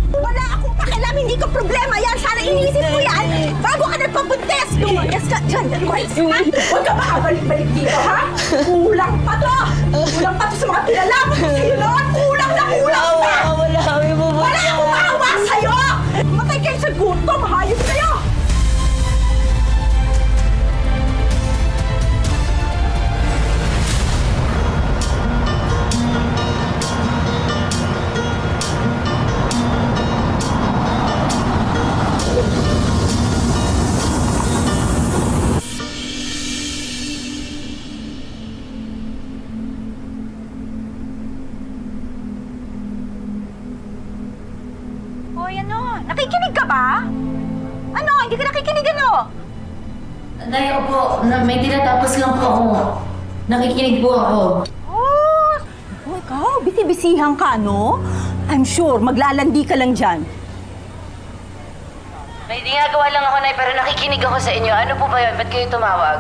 Wala akong pakialam, hindi ko problema yan. Sana inisip mo yan bago ka nagpabuntes. Lumayas ka dyan, lumayas ka. Huwag ka makabalik-balik dito, ha? Kulang pa to. Kulang pa to sa mga pinalaman ko sa'yo noon. Kulang na kulang pa. Wala akong maawa sa'yo. Matay kayo sa gutom, hayop kayo. Hoy, ano? Nakikinig ka ba? Ano? Hindi ka nakikinig, ano? Nay, opo. May tinatapos lang po ako. Nakikinig po ako. Oh, ikaw, bisi-bisihan ka, no? I'm sure, maglalandi ka lang dyan. May ginagawa lang ako, Nay, pero nakikinig ako sa inyo. Ano po ba yun? Ba't kayo tumawag?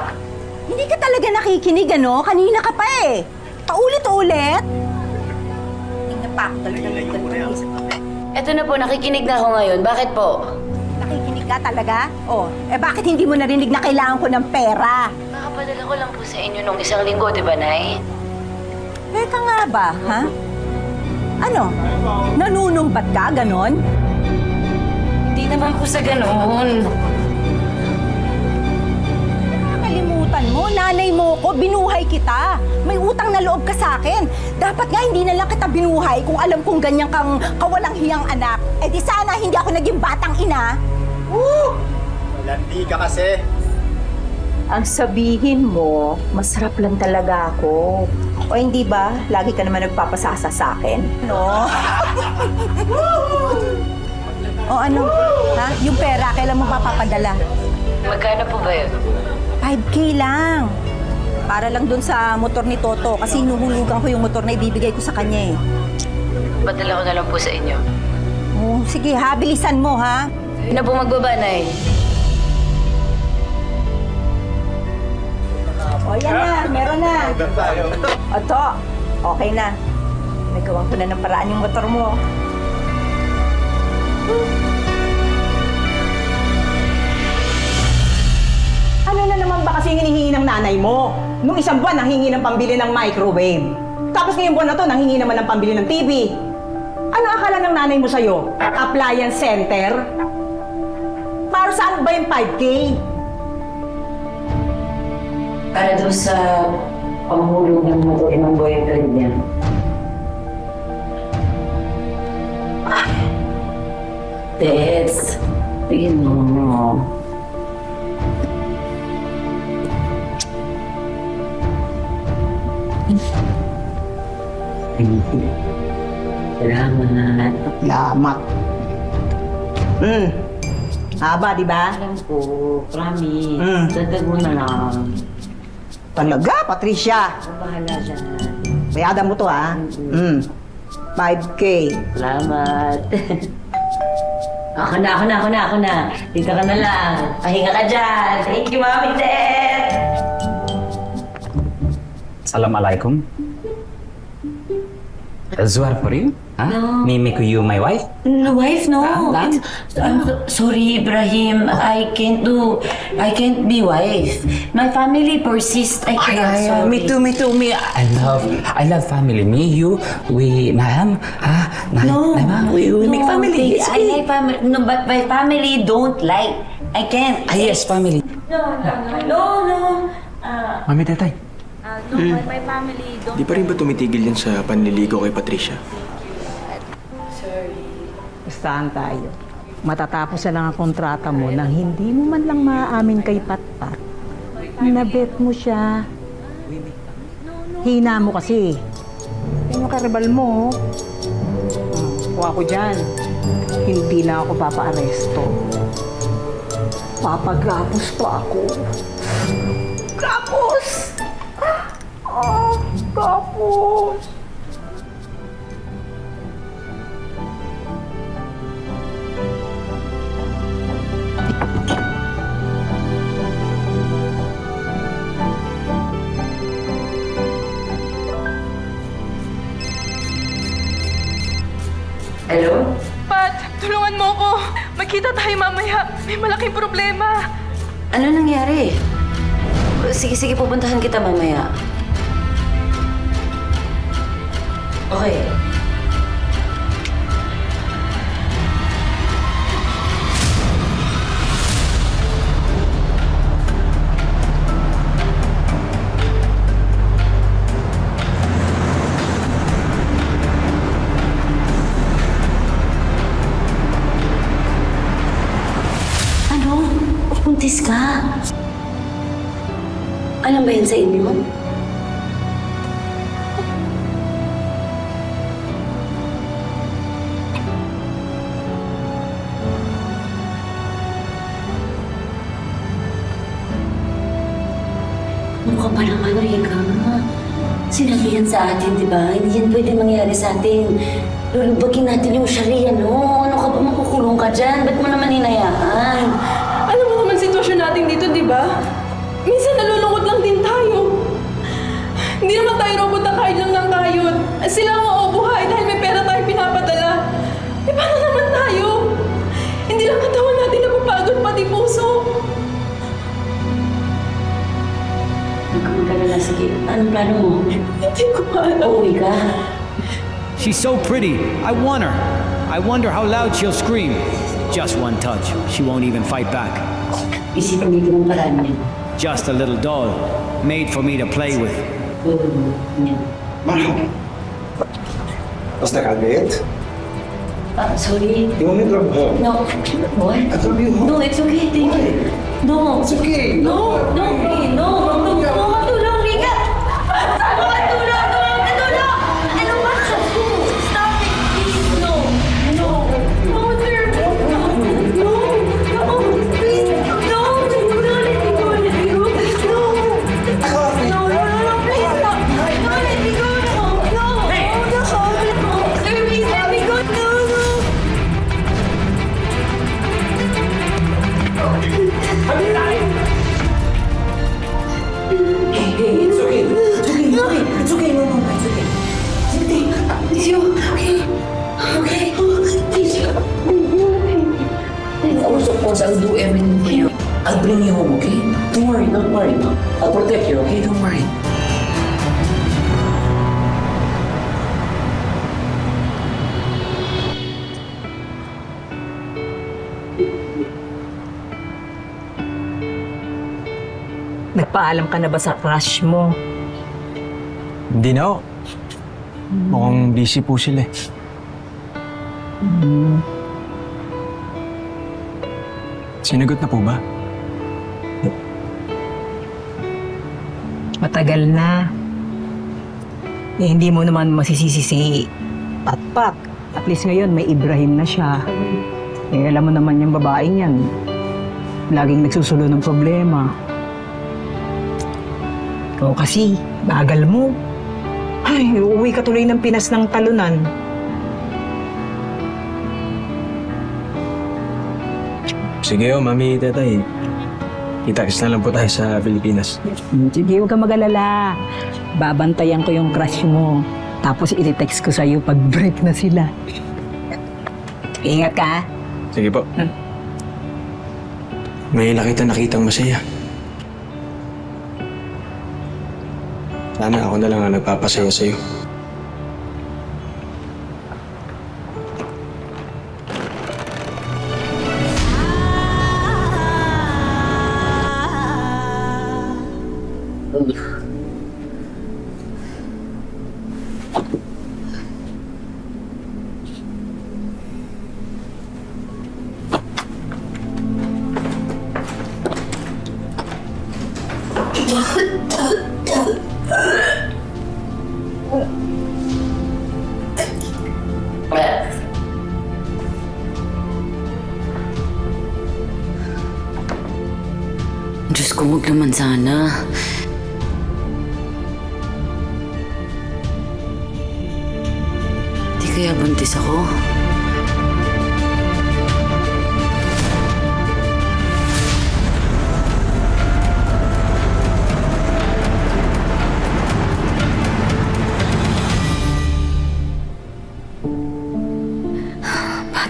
Hindi ka talaga nakikinig, ano? Kanina ka pa eh. Paulit-ulit. Tingnan pa ako talaga ng isip ko. Eto na po, nakikinig na ako ngayon. Bakit po? Nakikinig ka talaga? Oh, bakit hindi mo narinig na kailangan ko ng pera? Nakapadala ko lang po sa inyo nung isang linggo, di ba, Nay? Teka nga ba, ha? Ano? Nanunumbat ka, ganon? Hindi naman po sa ganoon. Nakakalimutan mo, nanay mo ko, binuhay kita. May utang na loob ka sa akin. Dapat nga hindi na lang kita binuhay kung alam kong ganyan kang kawalang hiyang anak. Eh di sana hindi ako naging batang ina. Landi ka kasi. Ang sabihin mo, masarap lang talaga ako. O hindi ba? Lagi ka naman nagpapasasa sa akin. No? O ano? Ha? Yung pera, kailan mo papapadala? Magkano po ba yun? 5K lang. Para lang dun sa motor ni Toto. Kasi hinuhulugan ko yung motor na ibibigay ko sa kanya eh. Padala ko na lang po sa inyo. Oh, sige ha, bilisan mo ha. Hindi na po magbaba, Nay. O yan na, meron na. Oto, okay na. Nagawa ko na ng paraan yung motor mo. Ano na naman ba kasi hinihingi ng nanay mo? Nung isang buwan, nanghingi ng pambili ng microwave. Tapos ngayong buwan na to, nanghingi naman ng pambili ng TV. Ano akala ng nanay mo sa'yo? Appliance center? Para saan ba yung 5K? Para doon sa pamulong ng motor ng boyfriend niya. Tess, tingin mo. Salamat. Lamat. Haba, di ba? Alam ko, promise. Mm. Dadag mo na lang. Talaga, Patricia. Ako bahala dyan. Bayada mo to, ha? 5K. Salamat. Ako na. Dito ka na lang. Pahinga ka dyan. Thank you, Mami Ted. Assalamualaikum. Zuar for you? Huh? No. Me make you my wife? No, wife, no. Ah, that? Sorry, Ibrahim. I can't be wife. My family persists. I can't. Sorry. Me too. I love family. Me, you, we, Naam, No. Naam, we make family. I like family. No, but my family don't like. I can't. Yes, family. No. Mami, tatay, No, but my family don't. di pa rin ba tumitigil yan sa panliligaw kay Patricia? Bastahan tayo. Matatapos na lang ang kontrata mo nang hindi mo man lang maaamin kay Patpat. Nabet mo siya. Hina mo kasi. Yan yung karibal mo. Kuha ko dyan. Hindi na ako papa-aresto. Papagapos pa ako. Gapos! Gapos! Hello? Pat, tulungan mo ko. Magkita tayo mamaya. May malaking problema. Ano nangyari? Sige, pupuntahan kita mamaya. Okay. Ano? Buntis ka? Alam ba yan sa inyo? Ano ka ba naman, Rika? Sinabi yan sa atin, di ba? Hindi yan pwede mangyari sa atin. Lulubagin natin yung Sharia, no? Ano ka ba, makukulong ka dyan? Ba't mo naman hinayaan? Alam mo naman sitwasyon natin dito, di ba? Minsan nalulungkot lang din tayo. Hindi naman tayo robot na kahit lang ng kayod. Sila ang maubuhay dahil may pera tayo pinapadala. Eh, paano naman tayo? Hindi lang katawan natin napapagod, pati puso. Huwag ka magkalala. Sige, anong plano mo? Hindi ko alam. Uuwi ka? She's so pretty. I want her. I wonder how loud she'll scream. Just one touch. She won't even fight back. Isipin dito ng paraan niya. Just a little doll, made for me to play with. Yan. Basta kagayat. Sorry. Di mo may trabaho. No. What? Trabaho. No, it's okay. Thank you. No. It's okay. No. Tulong, Rika! Tulong! Ano ba? Stop it, please. No, sir. No, please. No, let me go. No, please, stop. No, let me go. No. Sir, please, let me go. No. It's okay. It's okay. No, it's okay. It's you. Okay. Please. Of course, I'll do everything for you. I'll bring you home, okay? Don't worry. I'll protect you, okay? Don't worry. Nagpaalam ka na ba sa crush mo? Hindi na ho. Mukhang busy po sila eh. Sinagot na po ba? Matagal na. Hindi mo naman masisisi si Patpat. At least ngayon may Ibrahim na siya. Alam mo naman yung babaeng yan. Laging nagsusulo ng problema. O kasi, bagal mo. Ay, uuwi ka tuloy ng Pinas ng talunan. Sige ho, Mami, Tatay. Kita-kits na lang po tayo sa Pilipinas. Sige, huwag ka mag-alala. Babantayan ko yung crush mo. Tapos i-text ko sa'yo pag break na sila. Ingat ka, ha? Sige po. May nakitang masaya. Sana ako na lang ang nagpapasaya sa'yo. Diyos ko, wag naman sana. Di kaya buntis ako?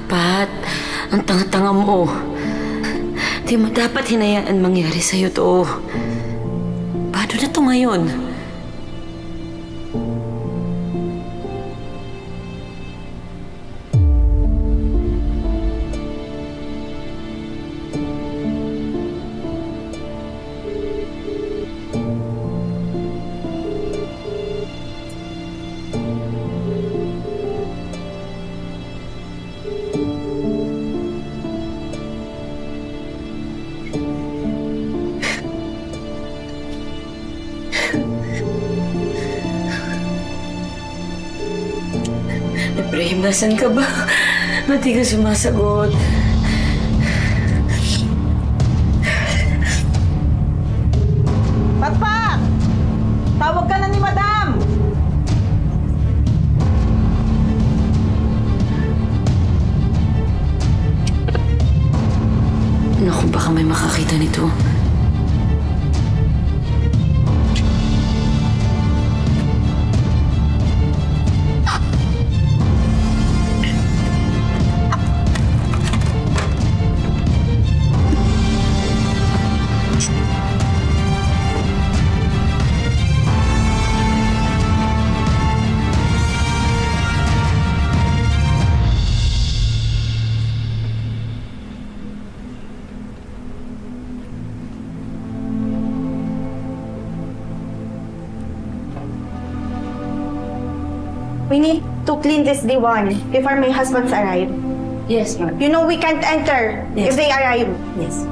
Pat, lahat. Ang tanga-tanga mo. Di mo dapat hinayaan mangyari sa'yo to. Paano na to ngayon? Ibrahim, nasan ka ba? Ba't di ka sumasagot? Pakpak! Tawag ka na ni Madam! Naku, baka may makakita nito. We need to clean this diwan before my husband's arrive. Yes, ma'am. You know we can't enter Yes. if they arrive. Yes.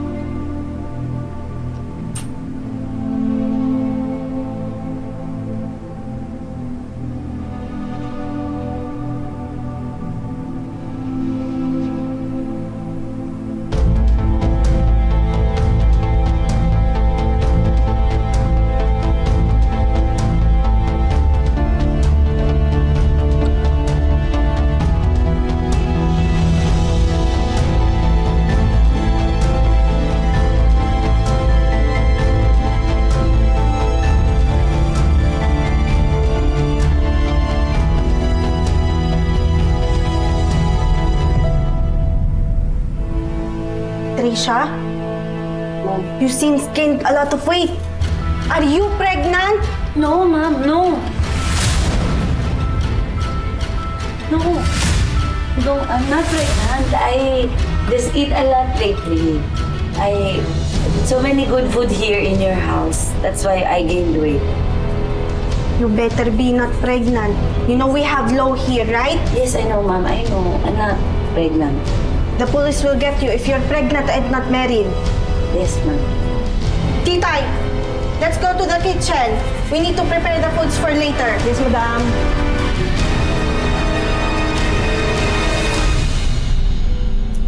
Trisha, you seem gained a lot of weight. Are you pregnant? No, ma'am, no. No. No, I'm not pregnant. I just eat a lot lately. So many good food here in your house. That's why I gained weight. You better be not pregnant. You know we have law here, right? Yes, I know, ma'am. I know. I'm not pregnant. The police will get you if you're pregnant and not married. Yes, ma'am. Titay, let's go to the kitchen. We need to prepare the foods for later. Yes, Madam.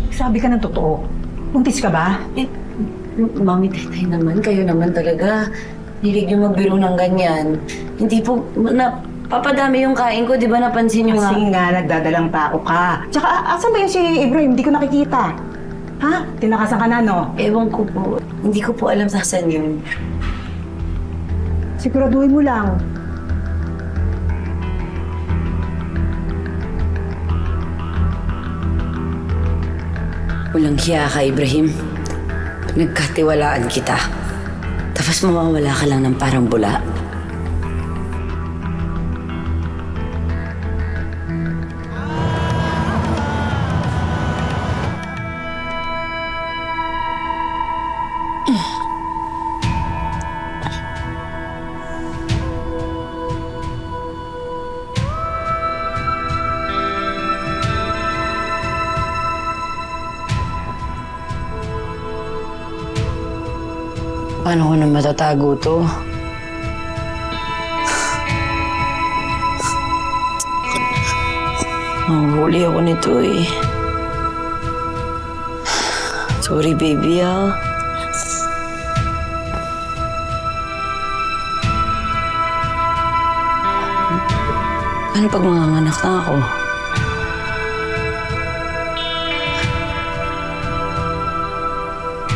Sabi ka ng totoo. Buntis ka ba? Mami, Tetay naman. Kayo naman talaga. Hilig niyo magbiro ng ganyan. Hindi po, papadami yung kain ko. Di ba napansin niyo nga? Kasi nga, nagdadalang tao ka. Tsaka, asan ba yun si Ibrahim? Hindi ko nakikita. Ha? Tinakasan ka na, no? Ewan ko po. Hindi ko po alam saan yun. Siguraduhin mo lang. Walang hiya ka, Ibrahim. Nagkatiwalaan kita. Tapos mawawala ka lang ng parang bula. Paano ko na matatago to? Mahuli ako nito eh. Sorry, baby, ah. Ano pag manganganak na ako?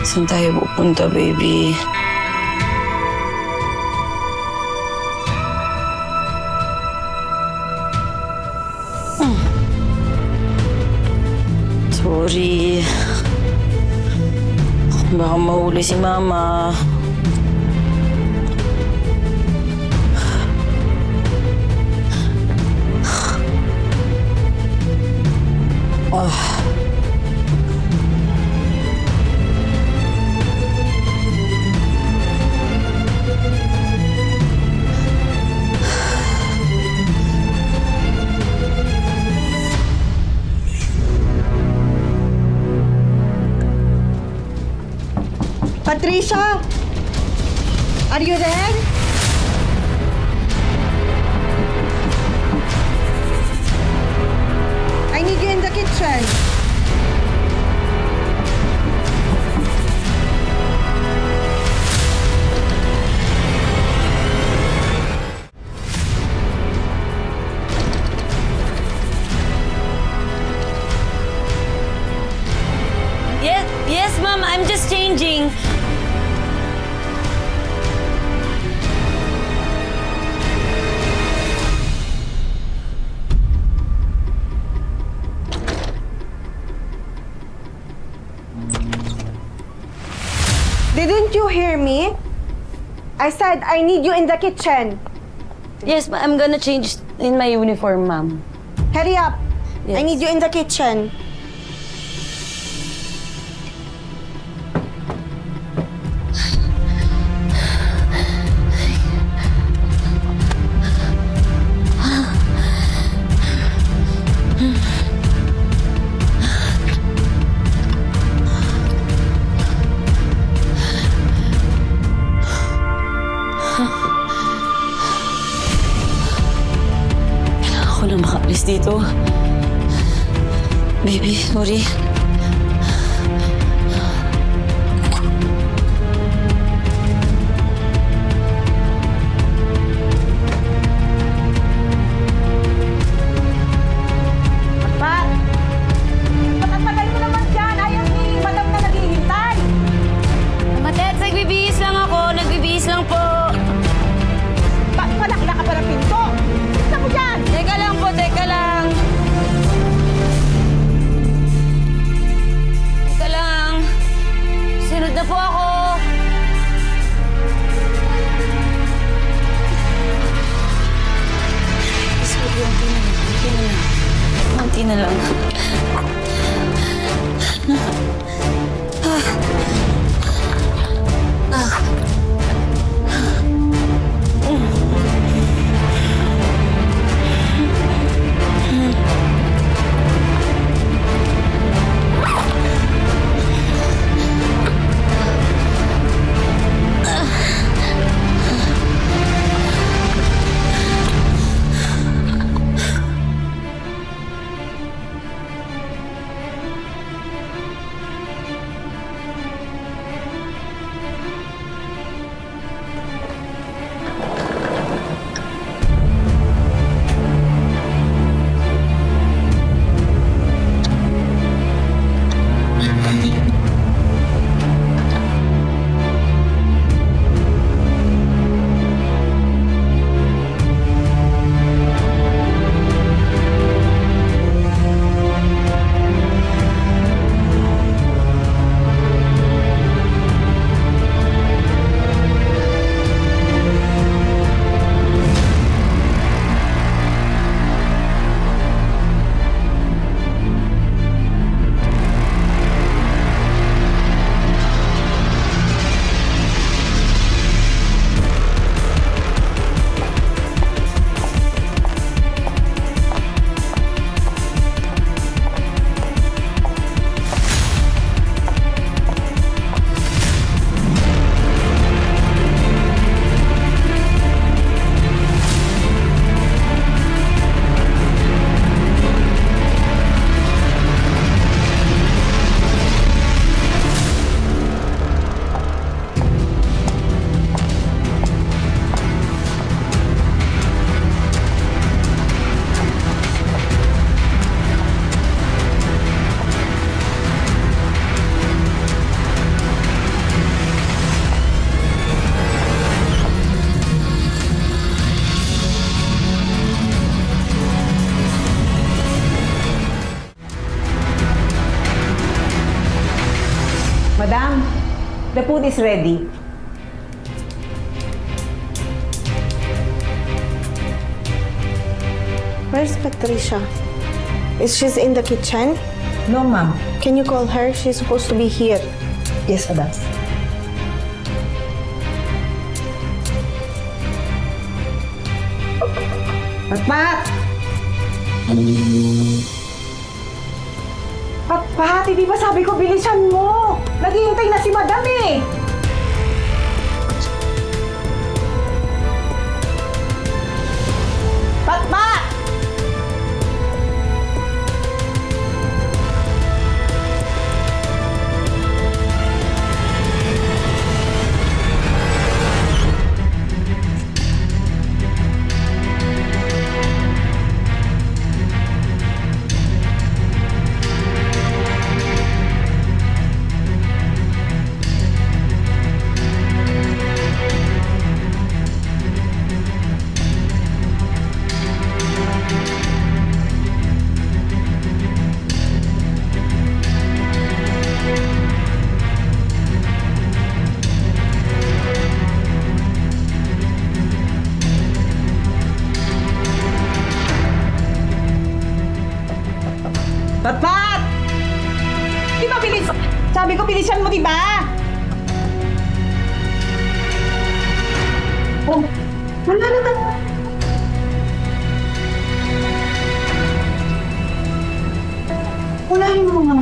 Saan tayo pupunta, baby? Sorry. Baka mahuli si Mama. Patricia! Are you there? I need you in the kitchen. Yes, Mom. I'm just changing. Didn't you hear me? I said I need you in the kitchen. Yes, I'm gonna change in my uniform, Mom. Hurry up. Yes. I need you in the kitchen. Ako na makaalis dito. Baby, sorry. Pat! Patatagal mo naman dyan. Ayaw ni madam na naghihintay. Matets, nagbibihis lang ako. Nagbibihis lang po. Bakit palakla ka pa ng pinto? Isa mo dyan! Teka lang po, teka lang. Madam, the food is ready. Where's Patricia? Is she in the kitchen? No, ma'am. Can you call her? She's supposed to be here. Yes, madam. Patpat! Patpat, hindi ba sabi ko bilisan mo? Naghihintay na si madam eh! Patpat! Patpat! Di ba bilis? Sabi ko bilisan mo, di ba? Oh, wala naman. Wala yung mga...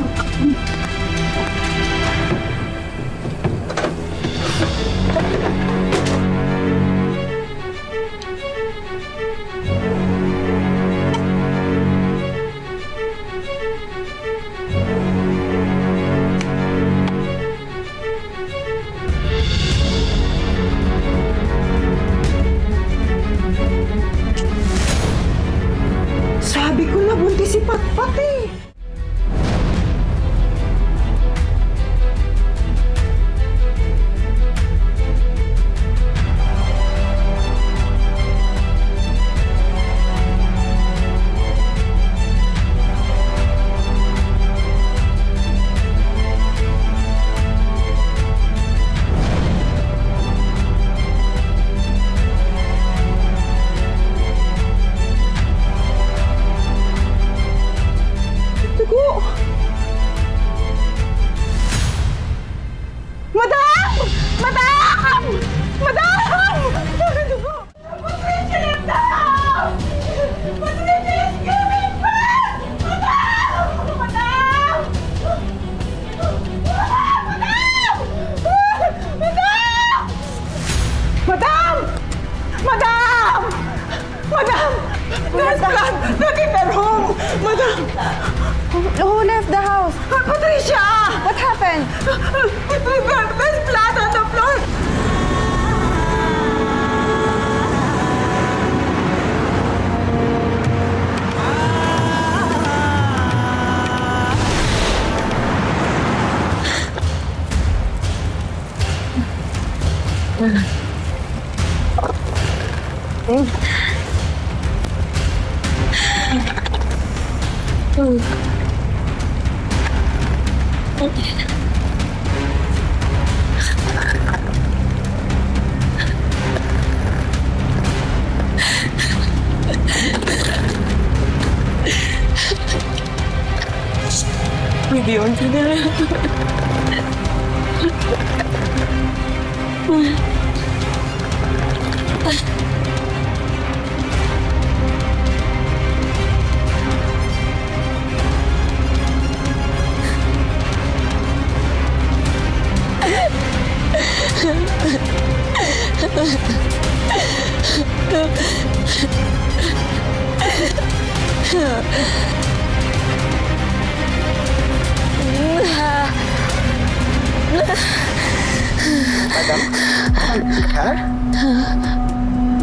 Sabi ko na buntis si Patpat eh. Dugo! Madam! Madam! Madam! Dugo! Patricia is down! Patricia is coming back! Madam! Madam! Madam! Madam! Madam! Madam! There's blood! Not in the room! Madam! Who left the house? Patricia! What happened? There's blood on the floor!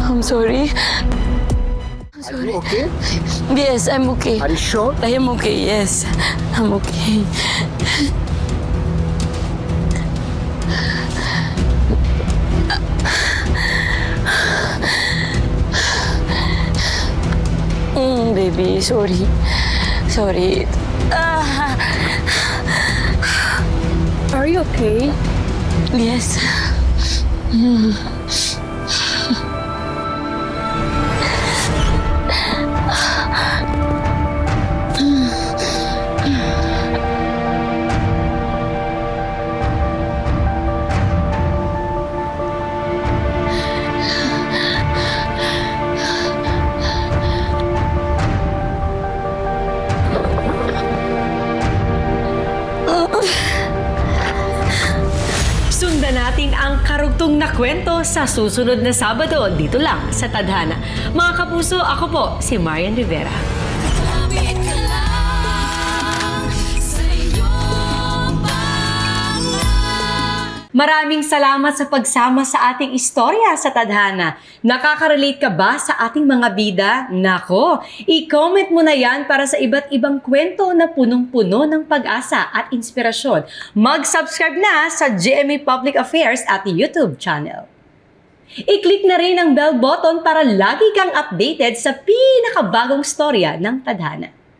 I'm sorry. Are you okay? Yes, I'm okay. Are you sure? I am okay, yes. I'm okay. Baby, sorry. Sorry. Are you you okay? Yes. Sundan natin ang karugtong na kwento sa susunod na Sabado dito lang sa Tadhana. Mga kapuso, ako po si Marian Rivera. Maraming salamat sa pagsama sa ating istorya sa Tadhana. Nakaka-relate ka ba sa ating mga bida? Nako, i-comment mo na yan para sa iba't ibang kwento na punong-puno ng pag-asa at inspirasyon. Mag-subscribe na sa GMA Public Affairs at YouTube channel. I-click na rin ang bell button para lagi kang updated sa pinakabagong storya ng Tadhana.